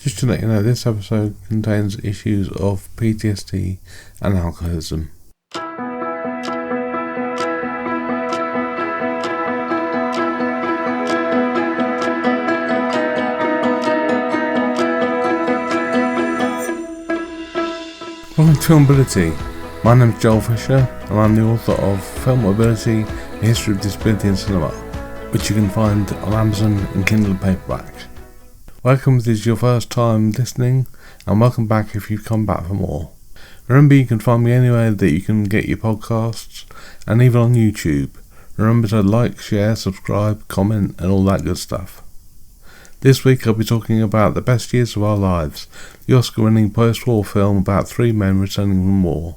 Just to let you know, this episode contains issues of PTSD and alcoholism. Welcome to Filmability. My name is Joel Fisher and I'm the author of Filmability, A History of Disability in Cinema, which you can find on Amazon and Kindle paperback. Welcome if this is your first time listening, and welcome back if you've come back for more. Remember, you can find me anywhere that you can get your podcasts, and even on YouTube. Remember to like, share, subscribe, comment, and all that good stuff. This week I'll be talking about The Best Years of Our Lives, the Oscar-winning post-war film about three men returning from war.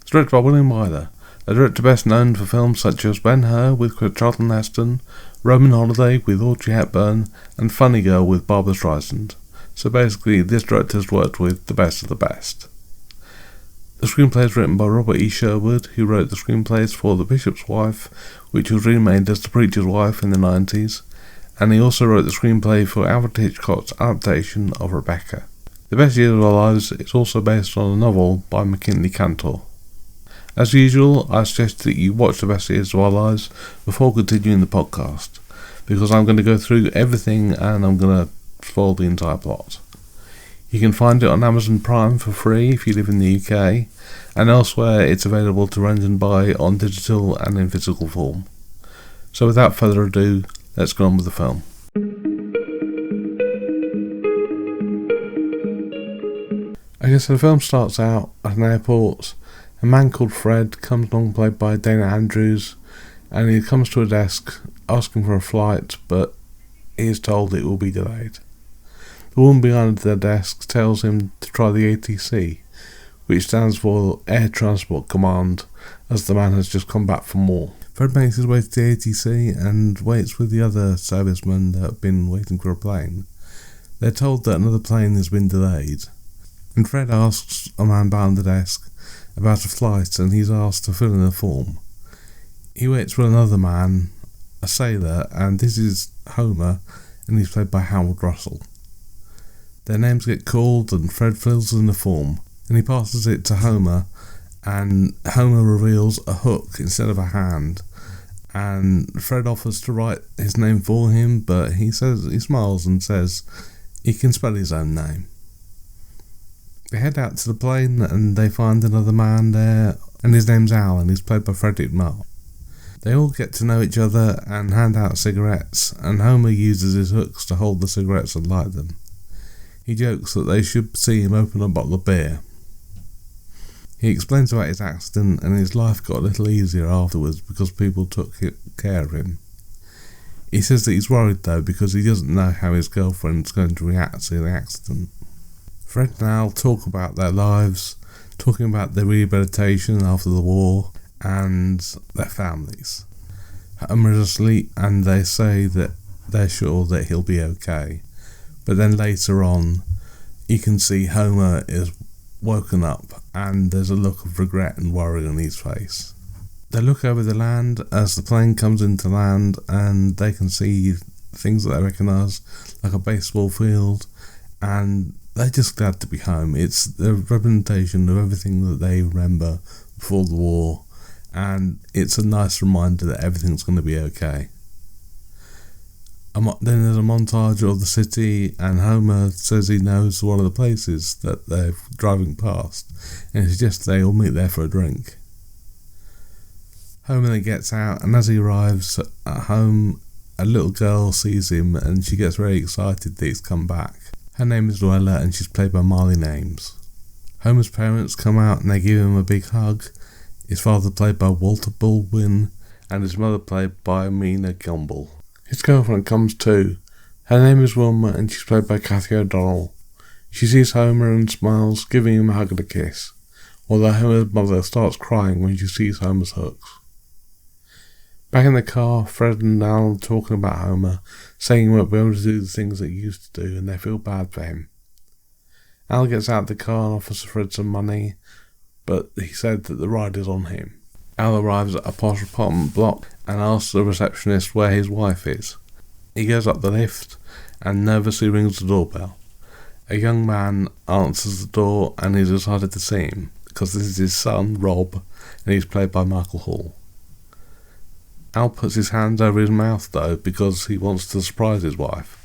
It's directed by William Wyler, a director best known for films such as Ben-Hur with Charlton Heston, Roman Holiday with Audrey Hepburn, and Funny Girl with Barbra Streisand. So basically, this director has worked with the best of the best. The screenplay is written by Robert E. Sherwood, who wrote the screenplays for The Bishop's Wife, which was remade as The Preacher's Wife in the 90s, and he also wrote the screenplay for Alfred Hitchcock's adaptation of Rebecca. The Best Years of Our Lives is also based on a novel by McKinley Cantor. As usual, I suggest that you watch The Best Years of Our Lives before continuing the podcast, because I'm going to go through everything and I'm going to spoil the entire plot. You can find it on Amazon Prime for free if you live in the UK, and elsewhere it's available to rent and buy on digital and in physical form. So without further ado, let's go on with the film. Okay, so the film starts out at an airport. A man called Fred comes along, played by Dana Andrews, and he comes to a desk asking for a flight, but he is told it will be delayed. The woman behind the desk tells him to try the ATC, which stands for Air Transport Command, as the man has just come back from war. Fred makes his way to the ATC and waits with the other servicemen that have been waiting for a plane. They're told that another plane has been delayed, and Fred asks a man behind the desk about a flight, and he's asked to fill in a form. He waits for another man, a sailor, and this is Homer, and he's played by Howard Russell. Their names get called and Fred fills in the form, and he passes it to Homer, and Homer reveals a hook instead of a hand, and Fred offers to write his name for him, but he smiles and says he can spell his own name. They head out to the plane and they find another man there, and his name's Al, and he's played by Frederick Marr. They all get to know each other and hand out cigarettes, and Homer uses his hooks to hold the cigarettes and light them. He jokes that they should see him open a bottle of beer. He explains about his accident, and his life got a little easier afterwards because people took care of him. He says that he's worried though because he doesn't know how his girlfriend's going to react to the accident. Fred and Al talk about their lives, talking about their rehabilitation after the war and their families. Homer is asleep and they say that they're sure that he'll be okay. But then later on, you can see Homer is woken up and there's a look of regret and worry on his face. They look over the land as the plane comes into land, and they can see things that they recognise, like a baseball field, and they're just glad to be home. It's the representation of everything that they remember before the war, and it's a nice reminder that everything's going to be okay. Then there's a montage of the city, and Homer says he knows one of the places that they're driving past, and he suggests they all meet there for a drink. Homer then gets out, and as he arrives at home, a little girl sees him, and she gets very excited that he's come back. Her name is Luella, and she's played by Marley Names. Homer's parents come out and they give him a big hug. His father played by Walter Baldwin, and his mother played by Mina Gumbel. His girlfriend comes too. Her name is Wilma, and she's played by Kathy O'Donnell. She sees Homer and smiles, giving him a hug and a kiss, although Homer's mother starts crying when she sees Homer's hooks. Back in the car, Fred and Al are talking about Homer, saying he won't be able to do the things that he used to do, and they feel bad for him. Al gets out of the car and offers Fred some money, but he said that the ride is on him. Al arrives at a posh apartment block and asks the receptionist where his wife is. He goes up the lift and nervously rings the doorbell. A young man answers the door and he's excited to see him because this is his son, Rob, and he's played by Michael Hall. Al puts his hands over his mouth though because he wants to surprise his wife.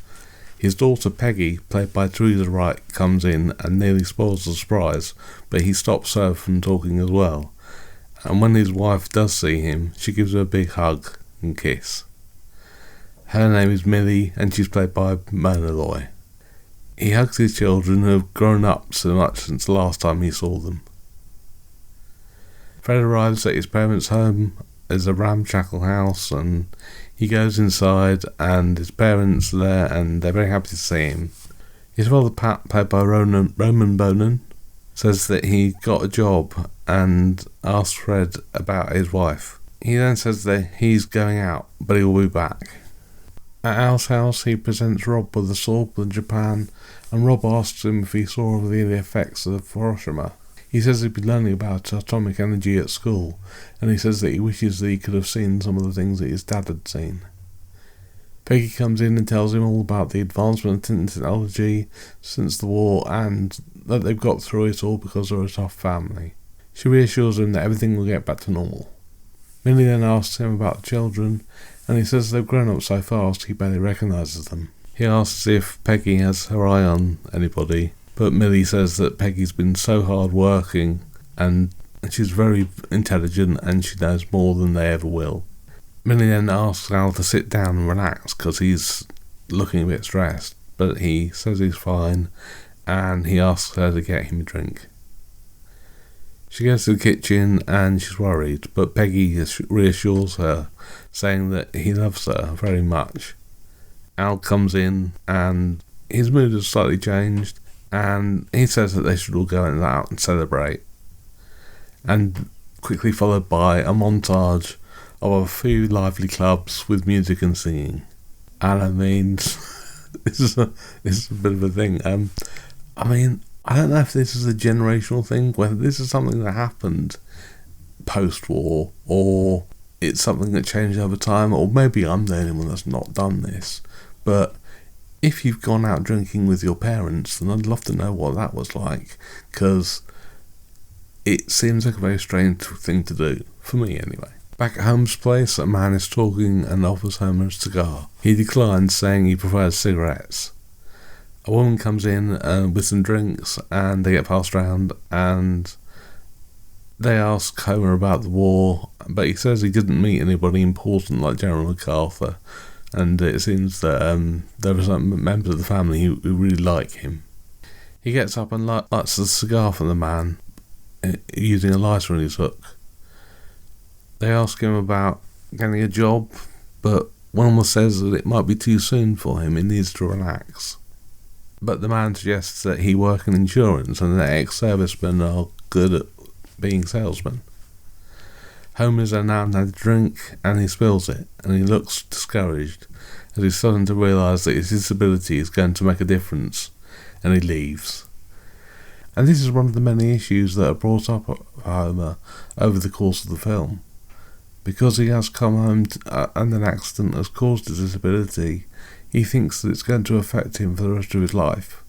His daughter Peggy, played by Teresa Wright, comes in and nearly spoils the surprise, but he stops her from talking as well. And when his wife does see him, she gives him a big hug and kiss. Her name is Millie and she's played by Mona Loy. He hugs his children who have grown up so much since the last time he saw them. Fred arrives at his parents' home. There's a ramshackle house and he goes inside and his parents are there and they're very happy to see him. His father Pat, played by Roman Bonan, says that he got a job and asks Fred about his wife. He then says that he's going out but he will be back. At Al's house he presents Rob with a sword in Japan and Rob asks him if he saw the effects of Hiroshima. He says he'd been learning about atomic energy at school, and he says that he wishes that he could have seen some of the things that his dad had seen. Peggy comes in and tells him all about the advancement in technology since the war and that they've got through it all because they're a tough family. She reassures him that everything will get back to normal. Millie then asks him about the children, and he says they've grown up so fast he barely recognises them. He asks if Peggy has her eye on anybody, but Millie says that Peggy's been so hard working and she's very intelligent and she knows more than they ever will. Millie then asks Al to sit down and relax because he's looking a bit stressed, but he says he's fine and he asks her to get him a drink. She goes to the kitchen and she's worried, but Peggy reassures her, saying that he loves her very much. Al comes in and his mood has slightly changed and he says that they should all go out and celebrate. And quickly followed by a montage of a few lively clubs with music and singing. And I mean, this is a bit of a thing. I mean, I don't know if this is a generational thing, whether this is something that happened post-war, or it's something that changed over time, or maybe I'm the only one that's not done this. But if you've gone out drinking with your parents, then I'd love to know what that was like, because it seems like a very strange thing to do, for me anyway. Back at Holmes' place, a man is talking and offers Homer a cigar. He declines, saying he prefers cigarettes. A woman comes in with some drinks and they get passed around and they ask Homer about the war, but he says he didn't meet anybody important like General MacArthur, and it seems that there are some members of the family who really like him. He gets up and lights the cigar from the man using a lighter in his hook. They ask him about getting a job, but one says that it might be too soon for him, he needs to relax. But the man suggests that he work in insurance and that ex-servicemen are good at being salesmen. Homer's now had a drink and he spills it, and he looks discouraged as he's starting to realise that his disability is going to make a difference, and he leaves. And this is one of the many issues that are brought up for Homer over the course of the film. Because he has come home and an accident has caused his disability, he thinks that it's going to affect him for the rest of his life.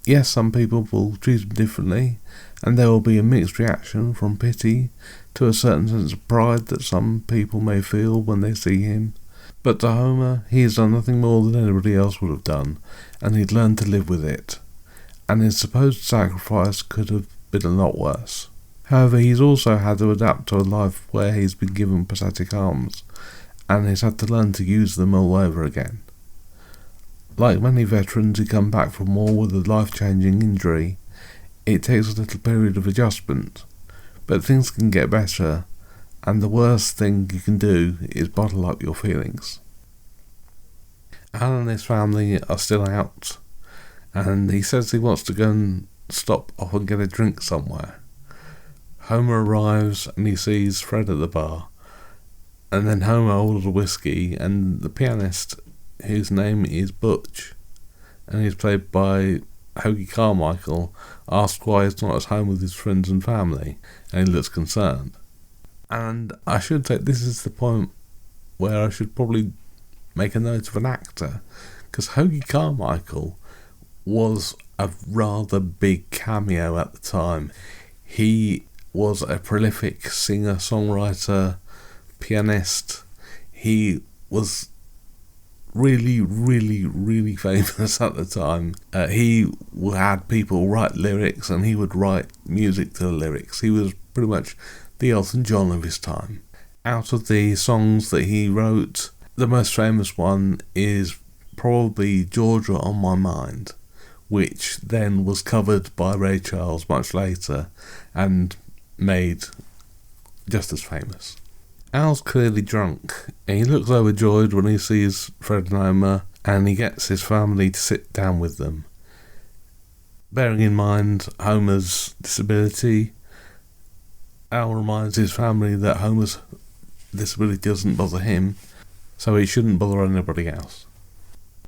Yes, some people will treat him differently, and there will be a mixed reaction from pity to a certain sense of pride that some people may feel when they see him. But to Homer, he has done nothing more than anybody else would have done, and he'd learned to live with it. And his supposed sacrifice could have been a lot worse. However, he's also had to adapt to a life where he's been given prosthetic arms, and he's had to learn to use them all over again. Like many veterans who come back from war with a life-changing injury, it takes a little period of adjustment, but things can get better, and the worst thing you can do is bottle up your feelings. Al and his family are still out, and he says he wants to go and stop off and get a drink somewhere. Homer arrives and he sees Fred at the bar, and then Homer orders a whiskey, and the pianist, whose name is Butch, and he's played by Hoagie Carmichael, asks why he's not at home with his friends and family, and he looks concerned. And I should say this is the point where I should probably make a note of an actor, because Hoagie Carmichael was a rather big cameo at the time. He was a prolific singer, songwriter, pianist. He was really, really, really famous at the time. He had people write lyrics, and he would write music to the lyrics. He was pretty much the Elton John of his time. Out of the songs that he wrote, the most famous one is probably Georgia on My Mind, which then was covered by Ray Charles much later and made just as famous. Al's clearly drunk, and he looks overjoyed when he sees Fred and Homer, and he gets his family to sit down with them. Bearing in mind Homer's disability, Al reminds his family that Homer's disability doesn't bother him, so he shouldn't bother anybody else.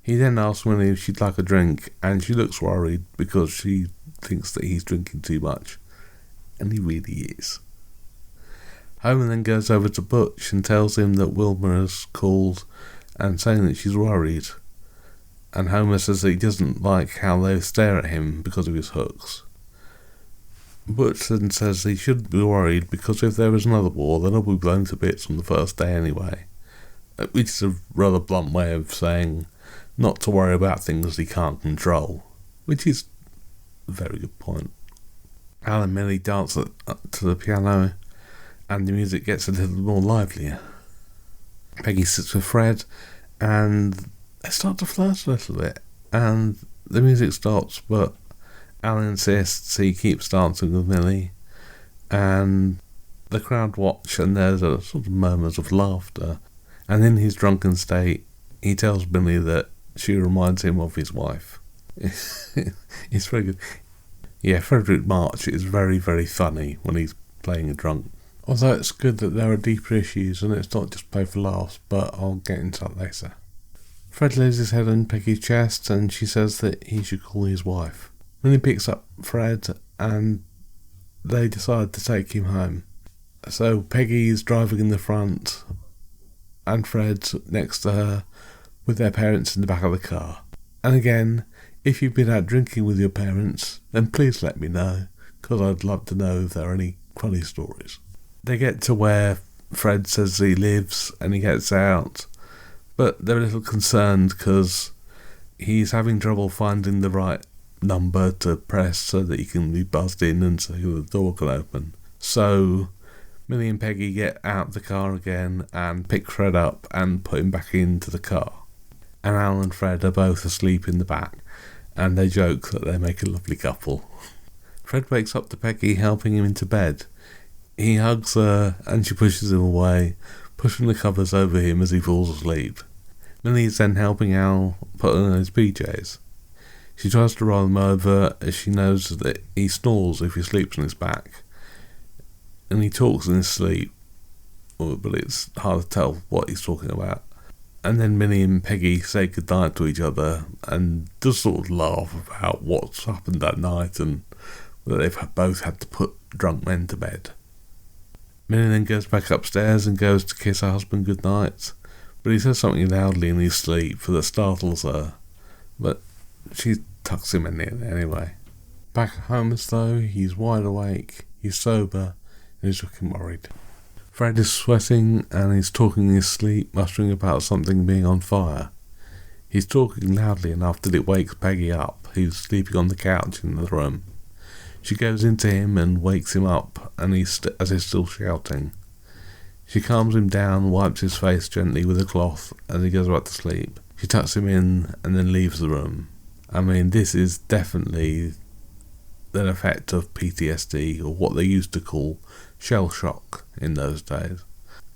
He then asks Minnie if she'd like a drink, and she looks worried because she thinks that he's drinking too much, and he really is. Homer then goes over to Butch and tells him that Wilma has called and saying that she's worried, and Homer says that he doesn't like how they stare at him because of his hooks. Butch then says he shouldn't be worried because if there is another war, then he'll be blown to bits on the first day anyway, which is a rather blunt way of saying not to worry about things he can't control, which is a very good point. Al and Millie dance to the piano, and the music gets a little more livelier. Peggy sits with Fred, and they start to flirt a little bit, and the music stops, but Al insists he keeps dancing with Millie, and the crowd watch, and there's a sort of murmurs of laughter, and in his drunken state, he tells Millie that she reminds him of his wife. It's very good. Yeah, Frederick March is very, very funny when he's playing a drunk. Although it's good that there are deeper issues and it's not just played for laughs, but I'll get into that later. Fred lays his head on Peggy's chest and she says that he should call his wife. Then he picks up Fred and they decide to take him home. So Peggy's driving in the front and Fred's next to her with their parents in the back of the car. And again, if you've been out drinking with your parents, then please let me know, because I'd love to know if there are any funny stories. They get to where Fred says he lives and he gets out, but they're a little concerned because he's having trouble finding the right number to press so that he can be buzzed in and so the door can open. So Millie and Peggy get out the car again and pick Fred up and put him back into the car. And Al and Fred are both asleep in the back, and they joke that they make a lovely couple. Fred wakes up to Peggy helping him into bed. He hugs her and she pushes him away, pushing the covers over him as he falls asleep. Millie is then helping Al put on his PJs. She tries to roll him over as she knows that he snores if he sleeps on his back. And he talks in his sleep, but it's hard to tell what he's talking about. And then Millie and Peggy say goodnight to each other and just sort of laugh about what's happened that night and that they've both had to put drunk men to bed. Millie then goes back upstairs and goes to kiss her husband goodnight, but he says something loudly in his sleep that startles her, but she tucks him in anyway. Back at home as though he's wide awake, he's sober, and he's looking worried. Fred is sweating and he's talking in his sleep, muttering about something being on fire. He's talking loudly enough that it wakes Peggy up, who's sleeping on the couch in the room. She goes into him and wakes him up, and he's still shouting. She calms him down, wipes his face gently with a cloth as he goes back to sleep. She tucks him in and then leaves the room. I mean, this is definitely an effect of PTSD, or what they used to call shell shock in those days.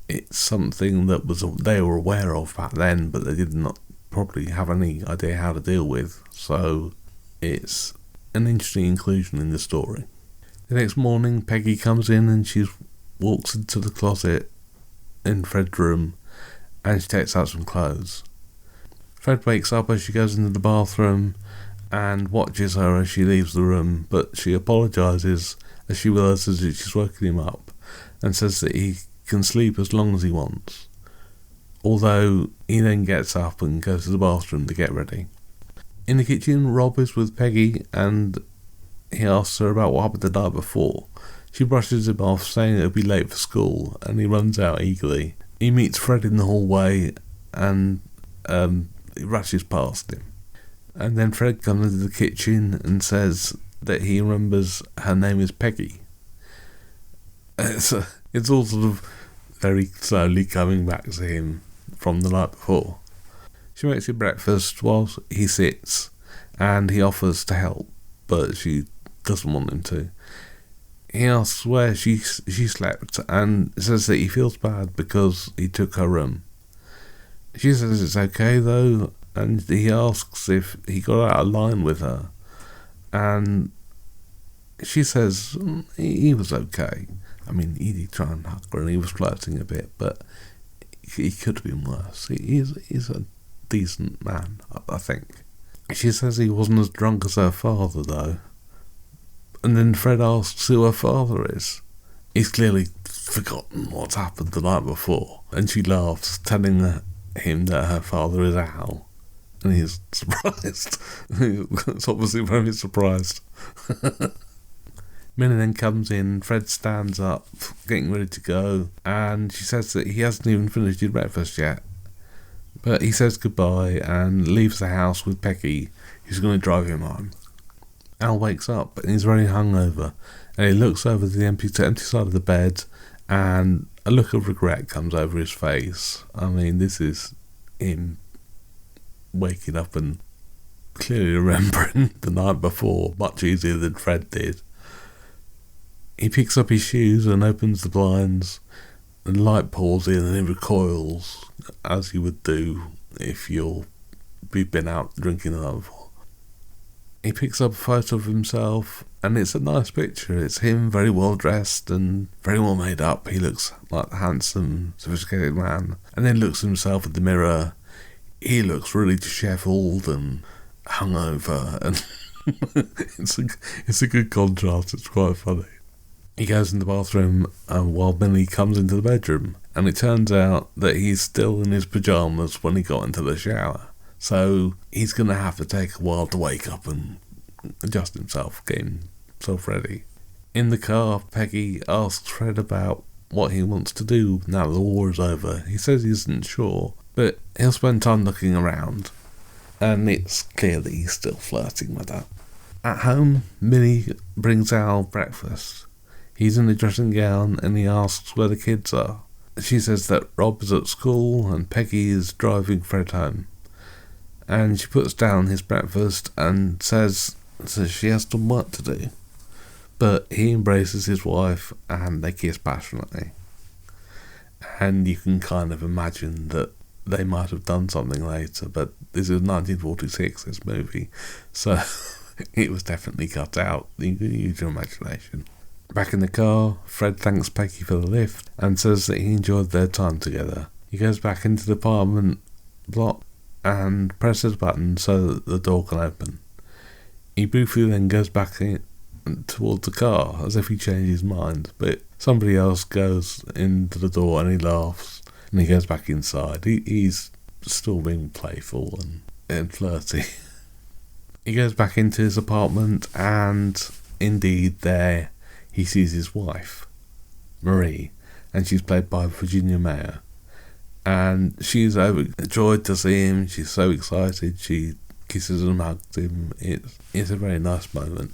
It's something that they were aware of back then, but they did not probably have any idea how to deal with, so it's an interesting inclusion in the story. The next morning, Peggy comes in and she walks into the closet in Fred's room and she takes out some clothes. Fred wakes up as she goes into the bathroom and watches her as she leaves the room, but she apologises as she realises that she's woken him up and says that he can sleep as long as he wants, although he then gets up and goes to the bathroom to get ready. In the kitchen, Rob is with Peggy and he asks her about what happened the night before. She brushes him off, saying it'll be late for school, and he runs out eagerly. He meets Fred in the hallway and he rushes past him. And then Fred comes into the kitchen and says that he remembers her name is Peggy. It's all sort of very slowly coming back to him from the night before. She makes him breakfast while he sits, and he offers to help, but she doesn't want him to. He asks where she slept and says that he feels bad because he took her room. She says it's okay though, and he asks if he got out of line with her, and she says he was okay. I mean, he did try and hug her and he was flirting a bit, but he could have been worse. He's a decent man, I think. She says he wasn't as drunk as her father though. And then Fred asks who her father is. He's clearly forgotten what's happened the night before, and she laughs, telling him that her father is Al. And he's surprised. He's obviously very surprised. Minnie then comes in, Fred stands up, getting ready to go, and she says that he hasn't even finished his breakfast yet. But he says goodbye and leaves the house with Peggy, who's going to drive him home. Al wakes up and he's very hungover, and he looks over the empty side of the bed, and a look of regret comes over his face. I mean, this is him waking up and clearly remembering the night before much easier than Fred did. He picks up his shoes and opens the blinds, and light pours in and he recoils, as you would do if you've been out drinking the night before. He picks up a photo of himself, and it's a nice picture. It's him very well dressed and very well made up. He looks like a handsome, sophisticated man, and then looks at himself in the mirror. He looks really dishevelled and hungover, and it's a good contrast. It's quite funny. He goes in the bathroom while Minnie comes into the bedroom, and it turns out that he's still in his pyjamas when he got into the shower. So he's going to have to take a while to wake up and adjust himself, get himself ready. In the car, Peggy asks Fred about what he wants to do now the war is over. He says he isn't sure, but he'll spend time looking around, and it's clear that he's still flirting with her. At home, Minnie brings Al breakfast. He's in a dressing gown and he asks where the kids are. She says that Rob is at school and Peggy is driving Fred home. And she puts down his breakfast and says she has some work to do. But he embraces his wife and they kiss passionately. And you can kind of imagine that they might have done something later, but this is 1946, this movie, so it was definitely cut out. You can use your imagination. Back in the car, Fred thanks Peggy for the lift and says that he enjoyed their time together. He goes back into the apartment block and presses a button so that the door can open. He briefly then goes back towards the car as if he changed his mind, but somebody else goes into the door and he laughs and he goes back inside. He's still being playful and flirty. He goes back into his apartment and indeed there he sees his wife, Marie, and she's played by Virginia Mayer. And she's overjoyed to see him. She's so excited. She kisses and hugs him. It's a very nice moment.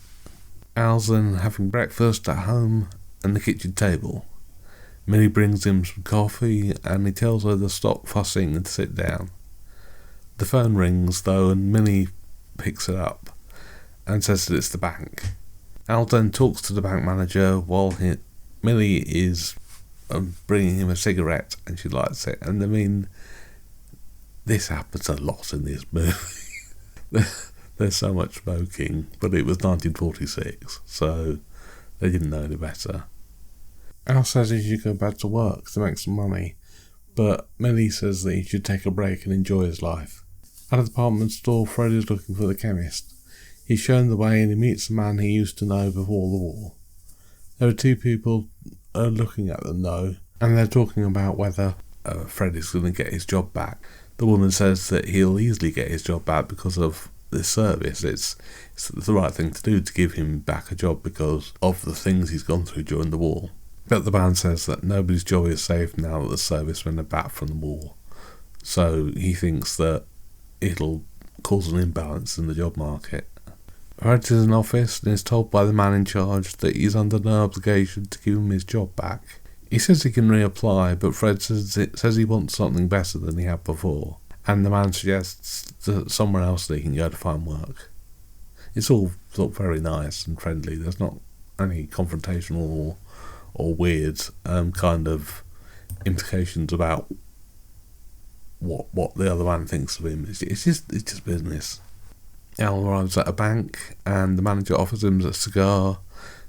Al's then having breakfast at home and the kitchen table. Minnie brings him some coffee and he tells her to stop fussing and to sit down. The phone rings though and Minnie picks it up and says that it's the bank. Al then talks to the bank manager while Millie is bringing him a cigarette and she lights it. And I mean, this happens a lot in this movie. There's so much smoking, but it was 1946, so they didn't know any better. Al says he should go back to work to make some money, but Millie says that he should take a break and enjoy his life. At a department store, Fred is looking for the chemist. He's shown the way and he meets a man he used to know before the war. There are two people looking at them though, and they're talking about whether Fred is going to get his job back. The woman says that he'll easily get his job back because of this service. It's the right thing to do to give him back a job because of the things he's gone through during the war. But the man says that nobody's job is safe now that the servicemen are back from the war. So he thinks that it'll cause an imbalance in the job market. Fred is in office and is told by the man in charge that he's under no obligation to give him his job back. He says he can reapply, but Fred says he wants something better than he had before, and the man suggests that somewhere else they can go to find work. It's all sort of very nice and friendly. There's not any confrontational or weird kind of implications about what the other man thinks of him. It's just business. Al arrives at a bank and the manager offers him a cigar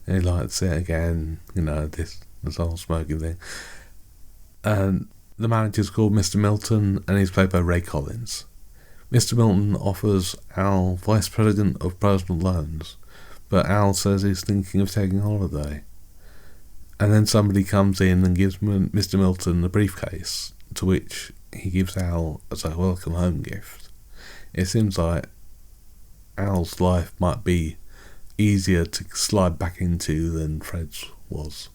and he lights it again, this whole smoking thing. And the manager's called Mr. Milton and he's played by Ray Collins. Mr. Milton offers Al Vice President of Personal Loans, but Al says he's thinking of taking a holiday. And then somebody comes in and gives Mr. Milton a briefcase, to which he gives Al as a welcome home gift. It seems like Al's life might be easier to slide back into than Fred's was.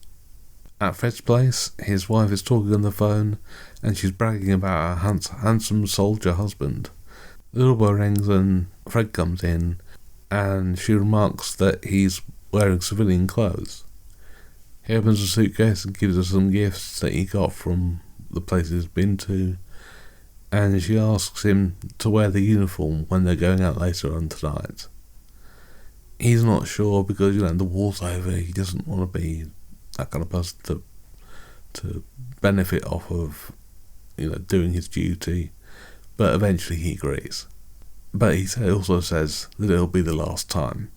At Fred's place, his wife is talking on the phone and she's bragging about her handsome soldier husband. The doorbell rings and Fred comes in and she remarks that he's wearing civilian clothes. He opens a suitcase and gives her some gifts that he got from the places he's been to, and she asks him to wear the uniform when they're going out later on tonight. He's not sure because, the war's over. He doesn't want to be that kind of person to benefit off of, doing his duty. But eventually he agrees. But he also says that it'll be the last time.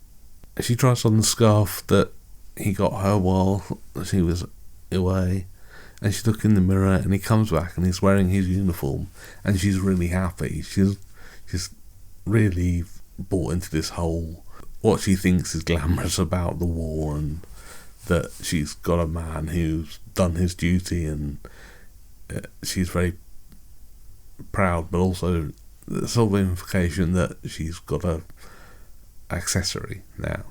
She tries on the scarf that he got her while she was away, and she looks in the mirror and he comes back and he's wearing his uniform and she's really happy. She's really bought into this whole, what she thinks is glamorous about the war, and that she's got a man who's done his duty, and she's very proud, but also the sort of implication that she's got a accessory now.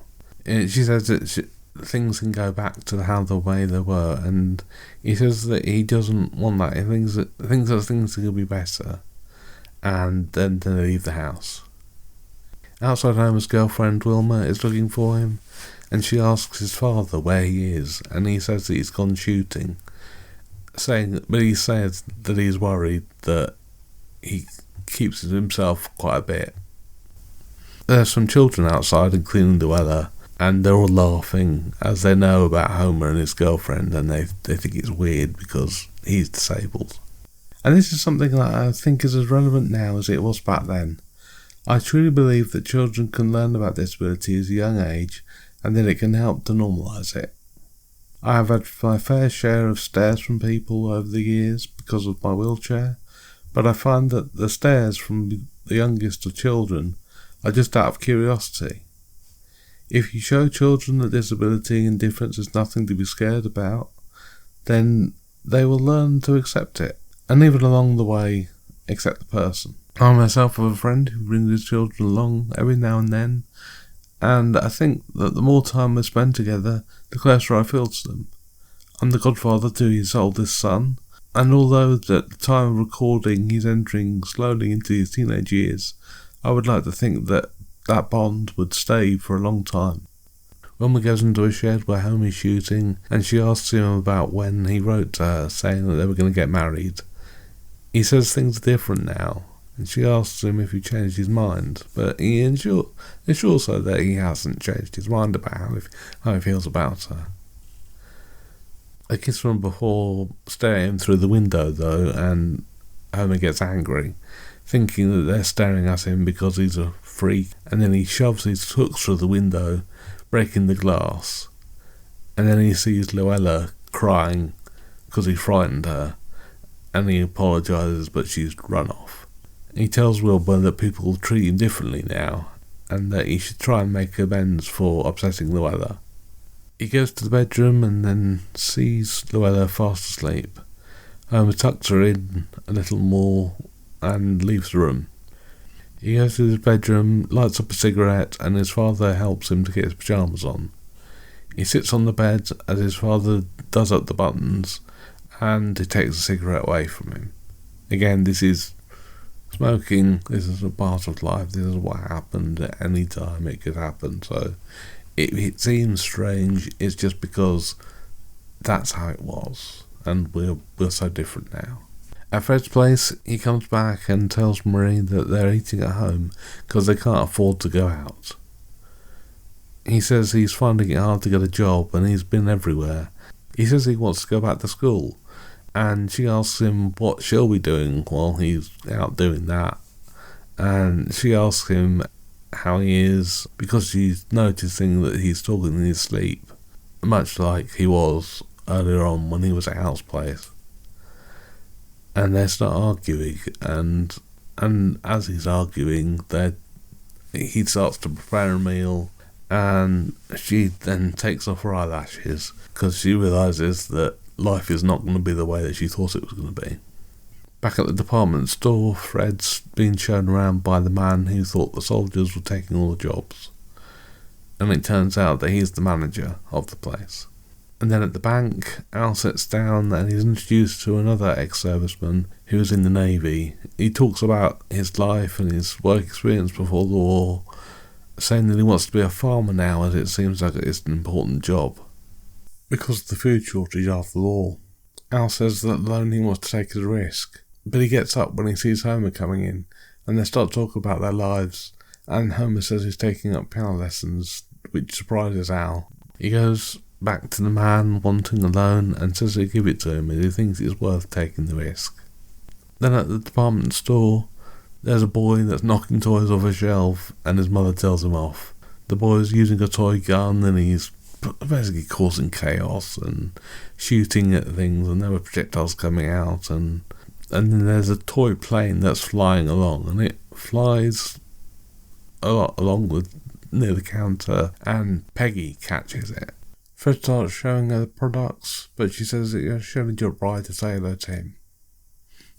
And she says that things can go back to the way they were, and he says that he doesn't want that. He thinks that things can be better, and then they leave the house. Outside home, his girlfriend Wilma is looking for him, and she asks his father where he is, and he says that he's gone shooting, but he says that he's worried that he keeps to himself quite a bit. There's some children outside, including Luella, and they're all laughing as they know about Homer and his girlfriend, and they think it's weird because he's disabled. And this is something that I think is as relevant now as it was back then. I truly believe that children can learn about disability at a young age, and that it can help to normalise it. I have had my fair share of stares from people over the years because of my wheelchair, but I find that the stares from the youngest of children are just out of curiosity. If you show children that disability and difference is nothing to be scared about, then they will learn to accept it, and even along the way, accept the person. I myself have a friend who brings his children along every now and then, and I think that the more time we spend together, the closer I feel to them. I'm the godfather to his oldest son, and although at the time of recording he's entering slowly into his teenage years, I would like to think that that bond would stay for a long time. Wilma goes into a shed where Homie's shooting, and she asks him about when he wrote to her saying that they were going to get married. He says things are different now, and she asks him if he changed his mind, but he assures her that he hasn't changed his mind about how he feels about her. A kiss from before stare at him through the window, though, and Homer gets angry, thinking that they're staring at him because he's a freak, and then he shoves his hooks through the window, breaking the glass, and then he sees Luella crying because he frightened her, and he apologises, but she's run off. He tells Wilbur that people treat him differently now, and that he should try and make amends for upsetting Luella. He goes to the bedroom and then sees Luella fast asleep. Homer tucks her in a little more and leaves the room. He goes to his bedroom, lights up a cigarette, and his father helps him to get his pyjamas on. He sits on the bed as his father does up the buttons, and he takes a cigarette away from him. Again, this is smoking. This is a part of life. This is what happened at any time it could happen. So it seems strange. It's just because that's how it was, and we're so different now. At Fred's place, he comes back and tells Marie that they're eating at home because they can't afford to go out. He says he's finding it hard to get a job and he's been everywhere. He says he wants to go back to school, and she asks him what she'll be doing while he's out doing that. And she asks him how he is because she's noticing that he's talking in his sleep, much like he was earlier on when he was at Al's place. And they start arguing, and as he's arguing, he starts to prepare a meal, and she then takes off her eyelashes because she realises that life is not going to be the way that she thought it was going to be. Back at the department store, Fred's being shown around by the man who thought the soldiers were taking all the jobs, and it turns out that he's the manager of the place. And then at the bank, Al sits down and he's introduced to another ex-serviceman who was in the Navy. He talks about his life and his work experience before the war, saying that he wants to be a farmer now as it seems like it's an important job because of the food shortage after the war. Al says that the only thing he wants to take is a risk, but he gets up when he sees Homer coming in and they start talking about their lives, and Homer says he's taking up piano lessons, which surprises Al. He goes back to the man wanting a loan and says he'll give it to him if he thinks it's worth taking the risk. Then at the department store, there's a boy that's knocking toys off a shelf and his mother tells him off. The boy is using a toy gun and he's basically causing chaos and shooting at things, and there were projectiles coming out, and then there's a toy plane that's flying along, and it flies a lot along with near the counter, and Peggy catches it. Fred starts showing her the products, but she says that she only jumped right to say hello to him.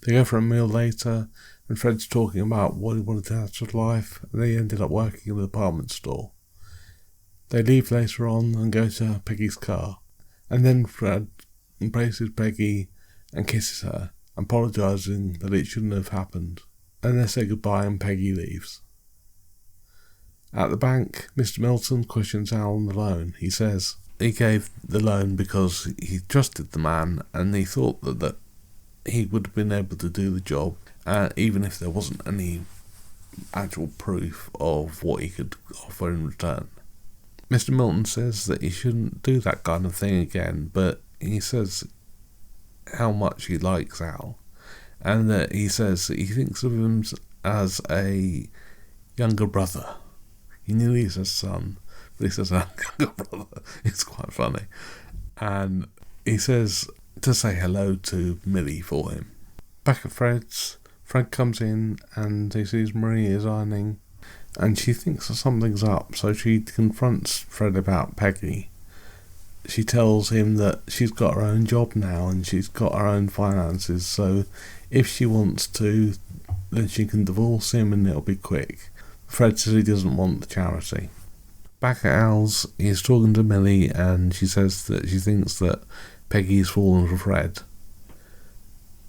They go for a meal later, and Fred's talking about what he wanted to have to life, and they ended up working in the department store. They leave later on and go to Peggy's car, and then Fred embraces Peggy and kisses her, apologising that it shouldn't have happened, and they say goodbye and Peggy leaves. At the bank, Mr. Milton questions Al on the loan. He says he gave the loan because he trusted the man and he thought that he would have been able to do the job, even if there wasn't any actual proof of what he could offer in return. Mr. Milton says that he shouldn't do that kind of thing again, but he says how much he likes Al, and that he says that he thinks of him as a younger brother. He nearly says son, but he says a younger brother. It's quite funny. And he says to say hello to Millie for him. Back at Fred's, Fred comes in and he sees Marie is ironing, and she thinks that something's up, so she confronts Fred about Peggy. She tells him that she's got her own job now and she's got her own finances, so if she wants to, then she can divorce him and it'll be quick. Fred says he doesn't want the charity. Back at Al's, he's talking to Millie and she says that she thinks that Peggy's fallen for Fred.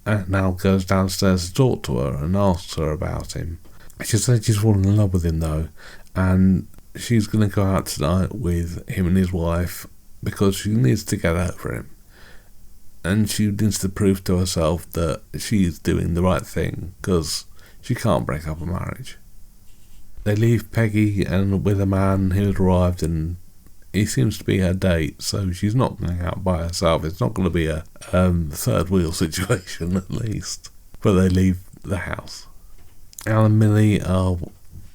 And Al goes downstairs to talk to her and asks her about him. She said she's fallen in love with him though, and she's going to go out tonight with him and his wife because she needs to get over him. And she needs to prove to herself that she's doing the right thing because she can't break up a marriage. They leave Peggy and with a man who had arrived, and he seems to be her date, so she's not going out by herself. It's not going to be a third wheel situation at least. But they leave the house. Al and Millie are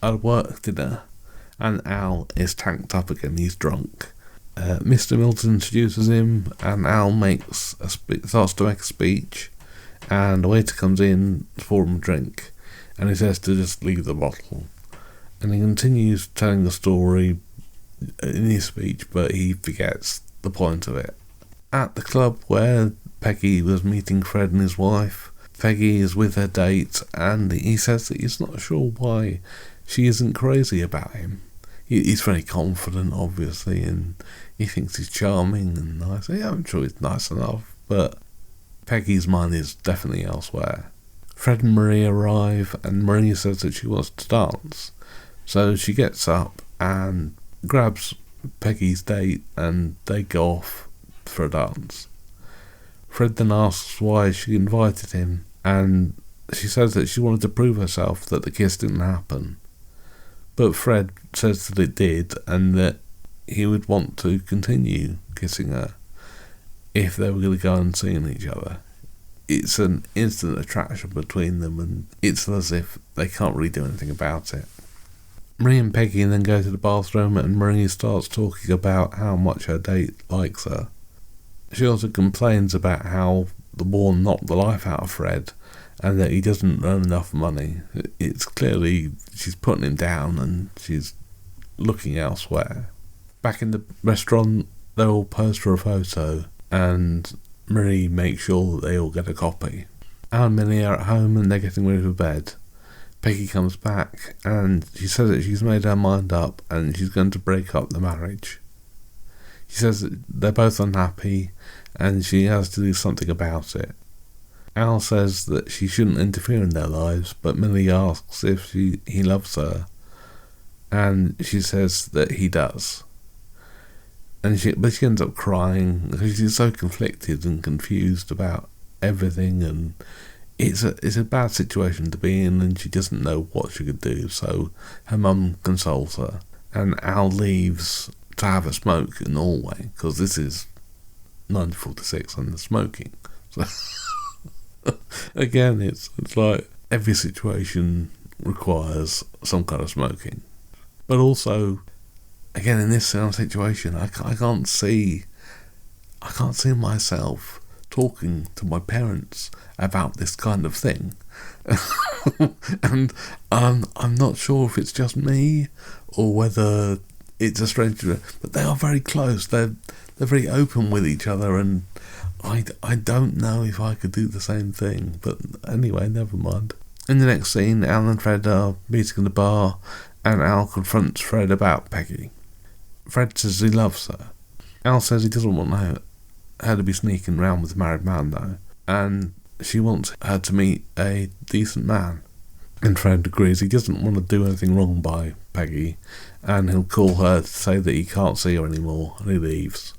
at a work dinner, and Al is tanked up again. He's drunk. Mr. Milton introduces him, and Al starts to make a speech, and the waiter comes in for him a drink, and he says to just leave the bottle. And he continues telling the story in his speech, but he forgets the point of it. At the club where Peggy was meeting Fred and his wife, Peggy is with her date, and he says that he's not sure why she isn't crazy about him. He's very confident, obviously, and he thinks he's charming and nice. Yeah, I'm sure he's nice enough, but Peggy's mind is definitely elsewhere. Fred and Marie arrive, and Marie says that she wants to dance. So she gets up and grabs Peggy's date, and they go off for a dance. Fred then asks why she invited him, and she says that she wanted to prove herself that the kiss didn't happen. But Fred says that it did, and that he would want to continue kissing her if they were going to go and see each other. It's an instant attraction between them, and it's as if they can't really do anything about it. Marie and Peggy then go to the bathroom, and Marie starts talking about how much her date likes her. She also complains about how the war knocked the life out of Fred, and that he doesn't earn enough money. It's clearly she's putting him down, and she's looking elsewhere. Back in the restaurant, they all pose for a photo, and Marie makes sure that they all get a copy. Al and Millie are at home, and they're getting ready for bed. Peggy comes back, and she says that she's made her mind up, and she's going to break up the marriage. She says that they're both unhappy, and she has to do something about it. Al says that she shouldn't interfere in their lives, but Millie asks if he loves her, and she says that he does. But she ends up crying because she's so conflicted and confused about everything, and it's a bad situation to be in, and she doesn't know what she could do. So her mum consoles her, and Al leaves to have a smoke in the hallway because this is 1946 and they're smoking. So again, it's like every situation requires some kind of smoking, but also, again, in this situation, I can't see myself talking to my parents about this kind of thing. And I'm not sure if it's just me or whether it's a stranger, but they are very close. They're very open with each other, and I don't know if I could do the same thing. But anyway, never mind. In the next scene, Al and Fred are meeting in the bar, and Al confronts Fred about Peggy. Fred says he loves her. Al says he doesn't want her to be sneaking around with a married man, though, and she wants her to meet a decent man. And Fred agrees he doesn't want to do anything wrong by Peggy, and he'll call her to say that he can't see her anymore, and he leaves.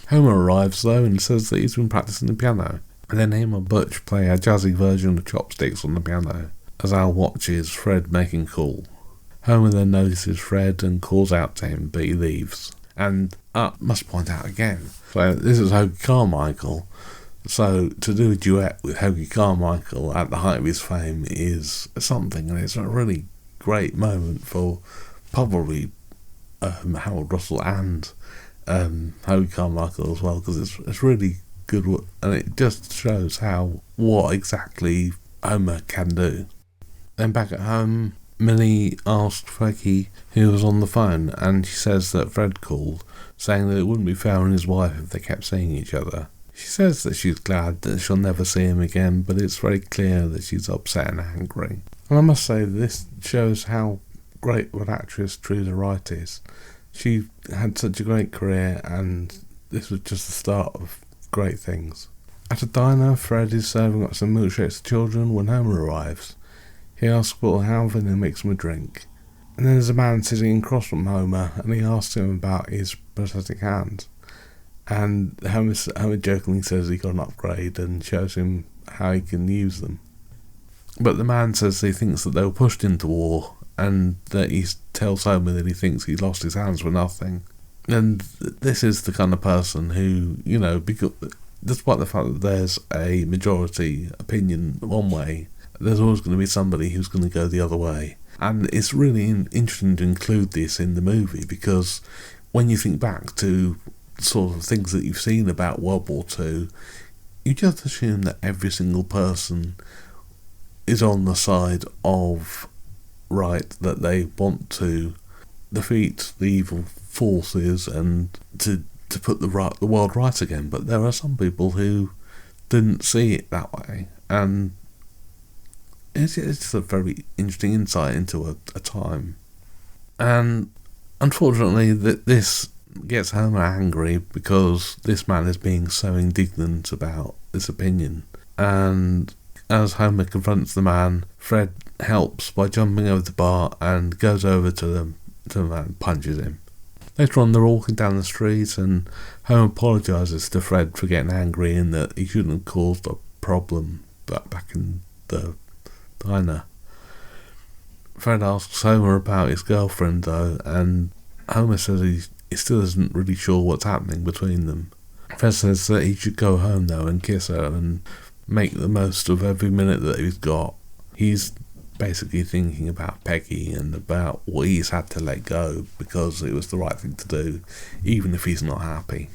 Homer arrives, though, and says that he's been practicing the piano, and then him and Butch play a jazzy version of Chopsticks on the piano, as Al watches Fred making cool. Homer then notices Fred and calls out to him, but he leaves. And must point out again, so this is Hoagy Carmichael, so to do a duet with Hoagy Carmichael at the height of his fame is something, and it's a really great moment for probably Harold Russell and Hoagy Carmichael as well, because it's really good, and it just shows what exactly Homer can do. Then back at home, Millie asked Peggy who was on the phone, and she says that Fred called, saying that it wouldn't be fair on his wife if they kept seeing each other. She says that she's glad that she'll never see him again, but it's very clear that she's upset and angry. And I must say, this shows how great of an actress Teresa Wright is. She had such a great career, and this was just the start of great things. At a diner, Fred is serving up some milkshakes to children when Homer arrives. He asks what will have and he makes him a drink. And then there's a man sitting across from Homer, and he asks him about his prosthetic hands. And Homer jokingly says he got an upgrade and shows him how he can use them. But the man says he thinks that they were pushed into war, and that he tells Homer that he thinks he lost his hands for nothing. And this is the kind of person who, because despite the fact that there's a majority opinion one way, there's always going to be somebody who's going to go the other way. And it's really interesting to include this in the movie, because when you think back to sort of things that you've seen about World War II, you just assume that every single person is on the side of right, that they want to defeat the evil forces and to put the world right again. But there are some people who didn't see it that way, and it's a very interesting insight into a time. And unfortunately, this gets Homer angry because this man is being so indignant about this opinion. And as Homer confronts the man, Fred helps by jumping over the bar and goes over to the man and punches him. Later on, they're walking down the street, and Homer apologises to Fred for getting angry and that he shouldn't have caused a problem back in the diner. Fred asks Homer about his girlfriend, though, and Homer says he still isn't really sure what's happening between them. Fred says that he should go home, though, and kiss her and make the most of every minute that he's got. He's basically thinking about Peggy and about what he's had to let go because it was the right thing to do, even if he's not happy.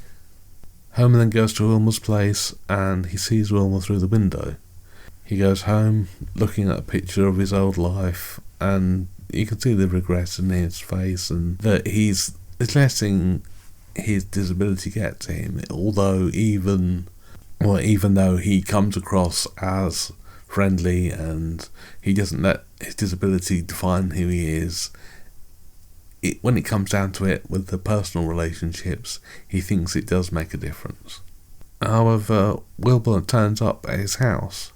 Homer then goes to Wilma's place and he sees Wilma through the window. He goes home, looking at a picture of his old life, and you can see the regret in his face and that he's letting his disability get to him, although even though he comes across as friendly and he doesn't let his disability define who he is, when it comes down to it with the personal relationships, he thinks it does make a difference. However, Wilbur turns up at his house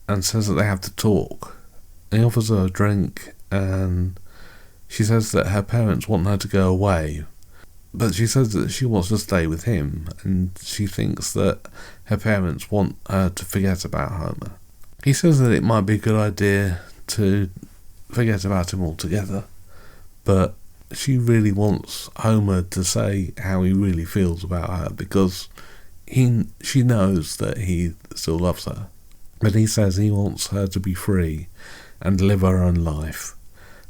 and says that they have to talk. He offers her a drink and she says that her parents want her to go away, but she says that she wants to stay with him, and she thinks that her parents want her to forget about Homer. He says that it might be a good idea to forget about him altogether, but she really wants Homer to say how he really feels about her because she knows that he still loves her. But he says he wants her to be free and live her own life,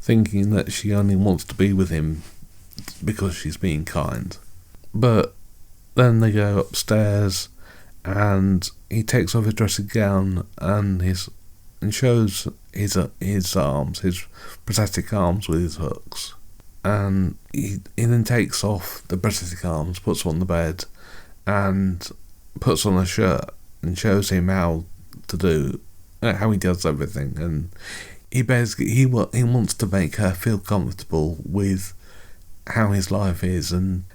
thinking that she only wants to be with him because she's being kind. But then they go upstairs and he takes off his dressing gown and shows his arms, his prosthetic arms with his hooks. And he then takes off the prosthetic arms, puts them on the bed, and puts on a shirt and shows him how he does everything. And he wants to make her feel comfortable with how his life is, and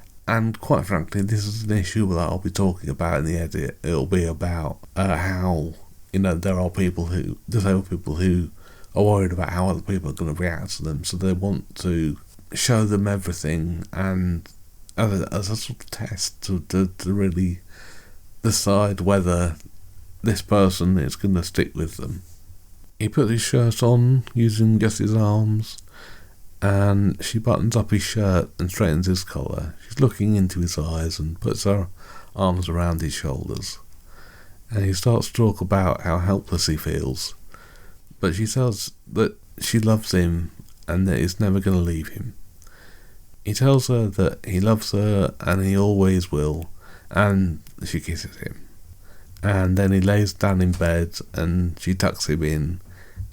quite frankly, this is an issue that I'll be talking about in the edit. It'll be about how there are disabled people who are worried about how other people are going to react to them, so they want to show them everything and as a sort of test to really decide whether this person is going to stick with them. He puts his shirt on using just his arms, and she buttons up his shirt and straightens his collar. She's looking into his eyes and puts her arms around his shoulders. And he starts to talk about how helpless he feels. But she says that she loves him and that he's never going to leave him. He tells her that he loves her and he always will, and she kisses him. And then he lays down in bed and she tucks him in,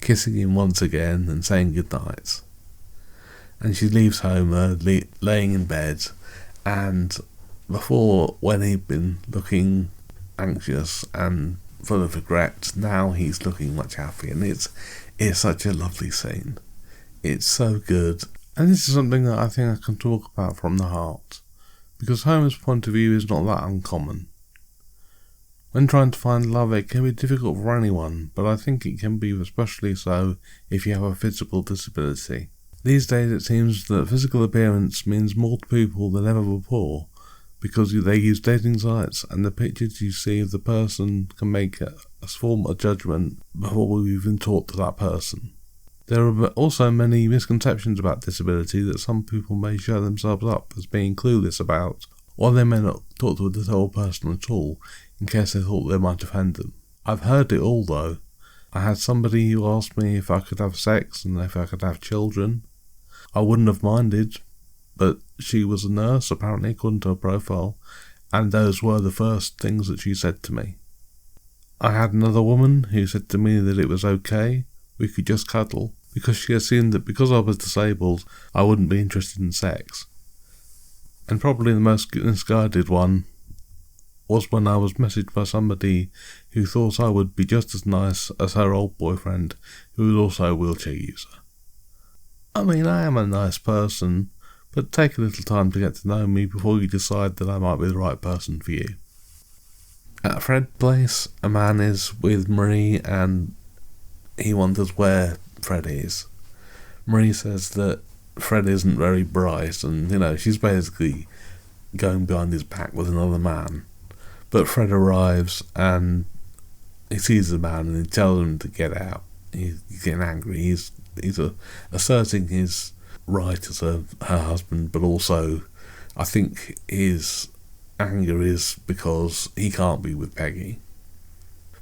kissing him once again and saying goodnight. And she leaves Homer laying in bed, and before, when he'd been looking anxious and full of regret, now he's looking much happier, and it's such a lovely scene. It's so good, and this is something that I think I can talk about from the heart, because Homer's point of view is not that uncommon. When trying to find love, it can be difficult for anyone, but I think it can be especially so if you have a physical disability. These days it seems that physical appearance means more to people than ever before, because they use dating sites and the pictures you see of the person can make us form a judgment before we've even talked to that person. There are also many misconceptions about disability that some people may show themselves up as being clueless about, or they may not talk to a disabled person at all in case they thought they might offend them. I've heard it all though. I had somebody who asked me if I could have sex and if I could have children. I wouldn't have minded, but she was a nurse, apparently, according to her profile, and those were the first things that she said to me. I had another woman who said to me that it was okay, we could just cuddle, because she assumed that because I was disabled, I wouldn't be interested in sex. And probably the most misguided one was when I was messaged by somebody who thought I would be just as nice as her old boyfriend, who was also a wheelchair user. I mean, I am a nice person, but take a little time to get to know me before you decide that I might be the right person for you. At Fred's place, a man is with Marie and he wonders where Fred is. Marie says that Fred isn't very bright and, she's basically going behind his back with another man. But Fred arrives and he sees the man and he tells him to get out. He's getting angry. He's asserting his right as her husband, but also I think his anger is because he can't be with Peggy.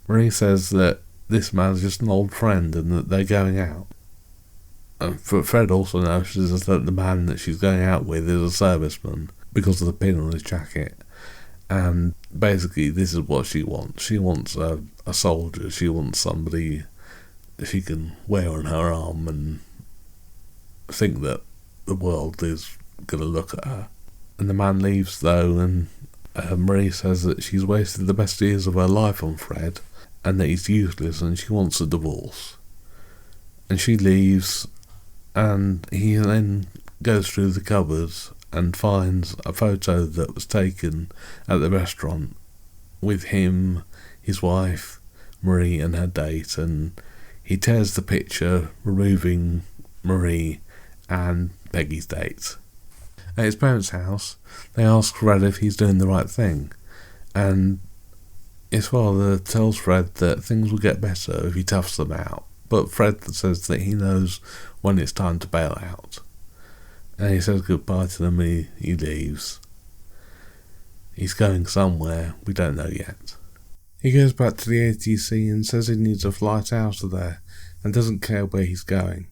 Marie says that this man's just an old friend and that they're going out. And Fred also notices that the man that she's going out with is a serviceman because of the pin on his jacket. And basically this is what she wants. She wants a soldier. She wants somebody she can wear on her arm and think that the world is going to look at her. And the man leaves though, and Marie says that she's wasted the best years of her life on Fred and that he's useless and she wants a divorce. And she leaves, and he then goes through the cupboards and finds a photo that was taken at the restaurant with him, his wife, Marie and her date, and he tears the picture, removing Marie and Peggy's date. At his parents' house, they ask Fred if he's doing the right thing, and his father tells Fred that things will get better if he toughs them out, but Fred says that he knows when it's time to bail out. And he says goodbye to them and he leaves. He's going somewhere, we don't know yet. He goes back to the ATC and says he needs a flight out of there and doesn't care where he's going.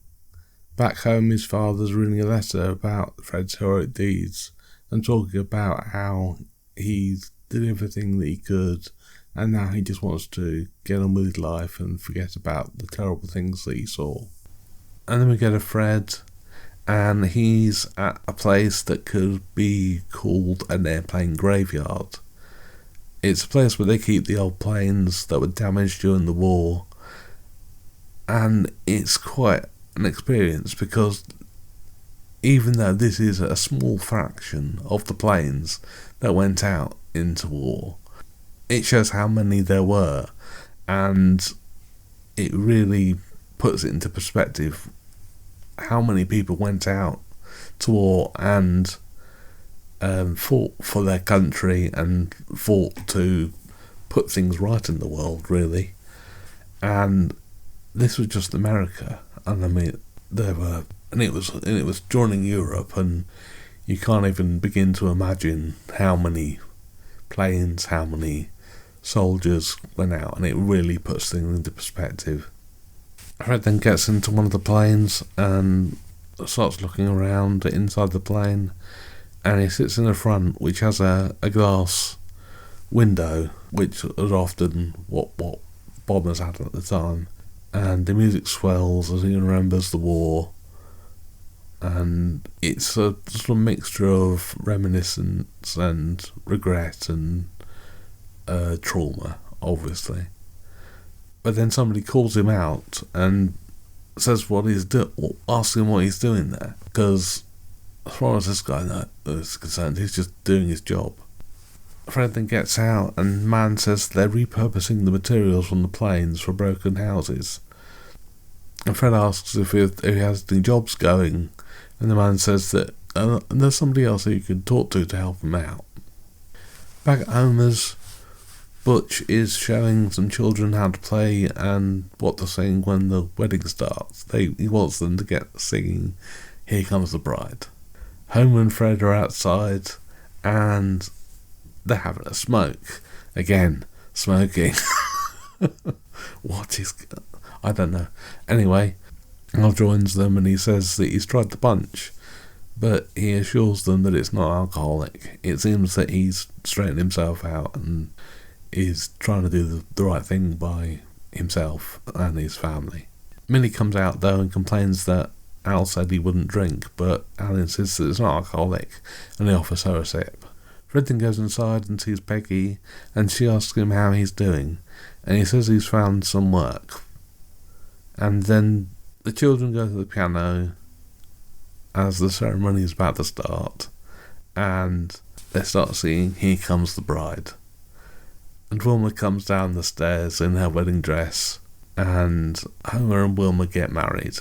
Back home, his father's reading a letter about Fred's heroic deeds and talking about how he did everything that he could and now he just wants to get on with his life and forget about the terrible things that he saw. And then we go to Fred, and he's at a place that could be called an airplane graveyard. It's a place where they keep the old planes that were damaged during the war, and it's quite an experience because even though this is a small fraction of the planes that went out into war, it shows how many there were, and it really puts it into perspective how many people went out to war and fought for their country and fought to put things right in the world, really. And this was just America, and I mean it was joining Europe, and you can't even begin to imagine how many planes, how many soldiers went out, and it really puts things into perspective. Fred then gets into one of the planes and starts looking around inside the plane, and he sits in the front, which has a glass window, which was often what bombers had at the time. And the music swells as he remembers the war, and it's a sort of mixture of reminiscence and regret and trauma, obviously. But then somebody calls him out and says asks him what he's doing there, because as far as this guy is concerned, he's just doing his job. Fred then gets out, and man says they're repurposing the materials from the planes for broken houses. And Fred asks if he has any jobs going, and the man says that there's somebody else who you can talk to help him out. Back at Homer's, Butch is showing some children how to play and what to sing when the wedding starts. He wants them to get singing Here Comes the Bride. Homer and Fred are outside and they're having a smoke. Again, smoking. I don't know. Anyway, Al joins them and he says that he's tried the punch, but he assures them that it's not alcoholic. It seems that he's straightened himself out and is trying to do the right thing by himself and his family. Millie comes out though and complains that Al said he wouldn't drink, but Al insists that it's not alcoholic and he offers her a sip. Fred then goes inside and sees Peggy, and she asks him how he's doing, and he says he's found some work. And then the children go to the piano as the ceremony is about to start, and they start singing Here Comes the Bride. And Wilma comes down the stairs in her wedding dress, and Homer and Wilma get married,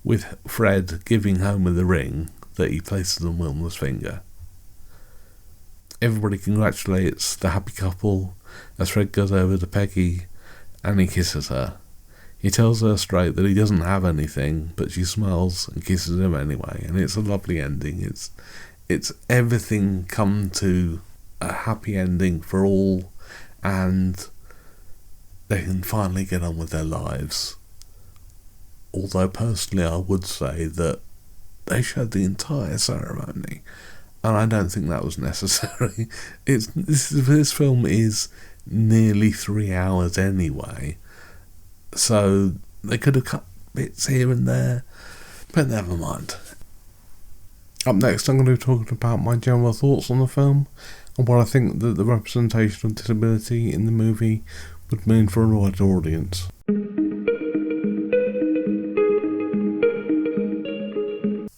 with Fred giving Homer the ring that he places on Wilma's finger. Everybody congratulates the happy couple as Fred goes over to Peggy and he kisses her. He tells her straight that he doesn't have anything, but she smiles and kisses him anyway, and it's a lovely ending. It's everything come to a happy ending for all, and they can finally get on with their lives. Although personally I would say that they showed the entire ceremony, and I don't think that was necessary. This film is nearly 3 hours anyway, so they could have cut bits here and there, but never mind. Up next, I'm going to be talking about my general thoughts on the film and what I think that the representation of disability in the movie would mean for a wider audience.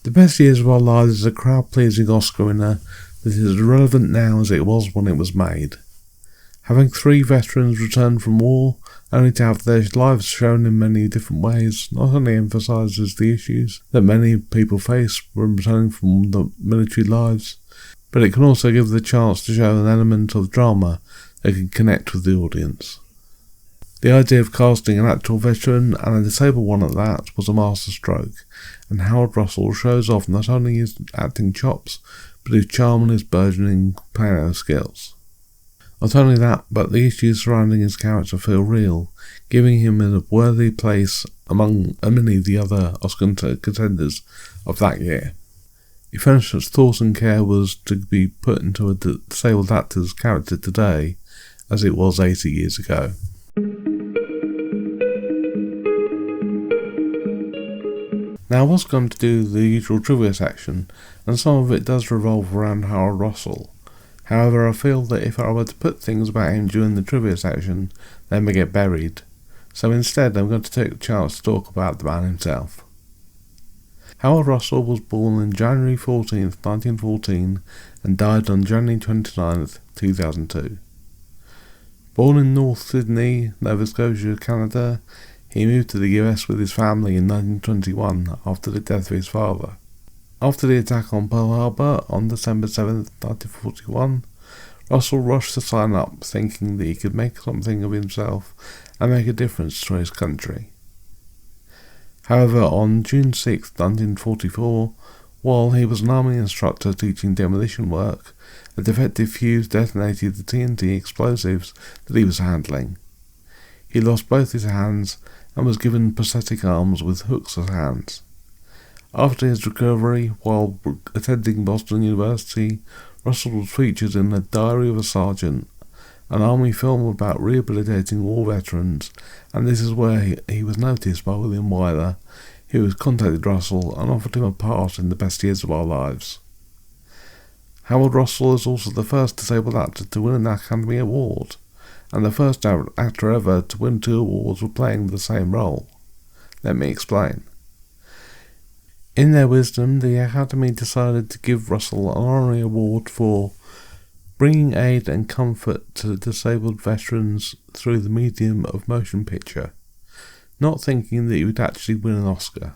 The Best Years of Our Lives is a crowd-pleasing Oscar winner that is as relevant now as it was when it was made. Having 3 veterans return from war, only to have their lives shown in many different ways, not only emphasises the issues that many people face when returning from the military lives, but it can also give the chance to show an element of drama that can connect with the audience. The idea of casting an actual veteran, and a disabled one at that, was a masterstroke, and Howard Russell shows off not only his acting chops, but his charm and his burgeoning piano skills. Not only that, but the issues surrounding his character feel real, giving him a worthy place among many of the other Oscar contenders of that year. If any such thought and care was to be put into a disabled actor's character today, as it was 80 years ago. Now I was going to do the usual trivia section, and some of it does revolve around Howard Russell. However, I feel that if I were to put things about him during the trivia section, they may get buried. So instead, I'm going to take the chance to talk about the man himself. Howard Russell was born on January 14th, 1914, and died on January 29th, 2002. Born in North Sydney, Nova Scotia, Canada, he moved to the US with his family in 1921 after the death of his father. After the attack on Pearl Harbor on December 7th, 1941, Russell rushed to sign up, thinking that he could make something of himself and make a difference to his country. However, on June 6, 1944, while he was an army instructor teaching demolition work, a defective fuse detonated the TNT explosives that he was handling. He lost both his hands and was given prosthetic arms with hooks as hands. After his recovery, while attending Boston University, Russell was featured in The Diary of a Sergeant, an army film about rehabilitating war veterans, and this is where he was noticed by William Wyler, who contacted Russell and offered him a part in The Best Years of Our Lives. Howard Russell is also the first disabled actor to win an Academy Award, and the first actor ever to win 2 awards for playing the same role. Let me explain. In their wisdom, the Academy decided to give Russell an honorary award for bringing aid and comfort to disabled veterans through the medium of motion picture, not thinking that he would actually win an Oscar.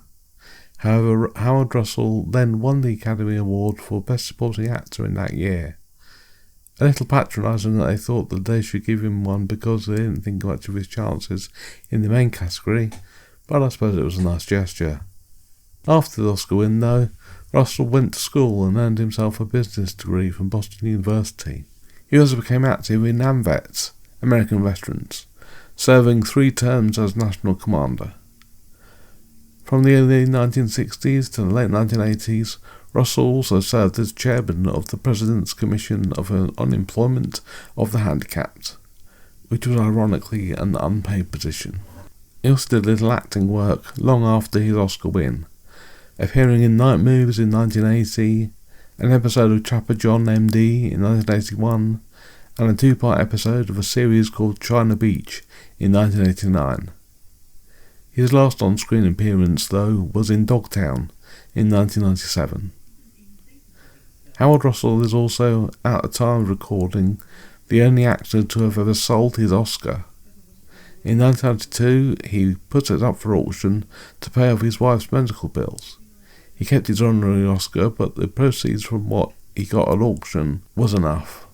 However, Howard Russell then won the Academy Award for Best Supporting Actor in that year. A little patronising that they thought that they should give him one because they didn't think much of his chances in the main category, but I suppose it was a nice gesture. After the Oscar win, though, Russell went to school and earned himself a business degree from Boston University. He also became active in AMVETS, American Veterans, serving 3 terms as National Commander. From the early 1960s to the late 1980s, Russell also served as chairman of the President's Commission on Unemployment of the Handicapped, which was ironically an unpaid position. He also did little acting work long after his Oscar win, appearing in Night Moves in 1980 an episode of Trapper John MD in 1981, and a two-part episode of a series called China Beach in 1989. His last on-screen appearance, though, was in Dogtown in 1997. Howard Russell is also, at the time of recording, the only actor to have ever sold his Oscar. In 1992, he put it up for auction to pay off his wife's medical bills. He kept his honorary Oscar, but the proceeds from what he got at auction was enough.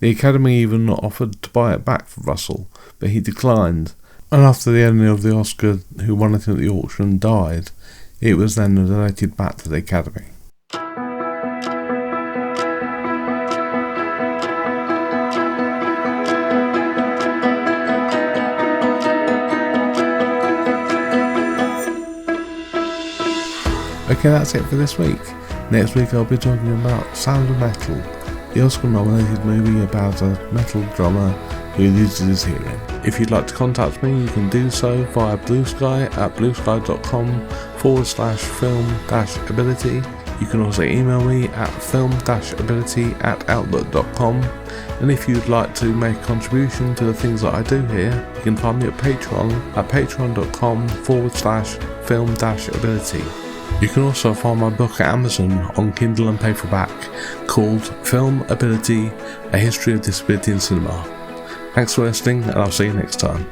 The Academy even offered to buy it back for Russell, but he declined, and after the owner of the Oscar who won it at the auction died, it was then donated back to the Academy. Okay, that's it for this week. Next week I'll be talking about Sound of Metal, the Oscar-nominated movie about a metal drummer who loses his hearing. If you'd like to contact me, you can do so via Bluesky at bluesky.com/film-ability. You can also email me at film-ability@outlook.com. And if you'd like to make a contribution to the things that I do here, you can find me at Patreon at patreon.com/film-ability. You can also find my book at Amazon on Kindle and paperback called Filmability, A History of Disability in Cinema. Thanks for listening, and I'll see you next time.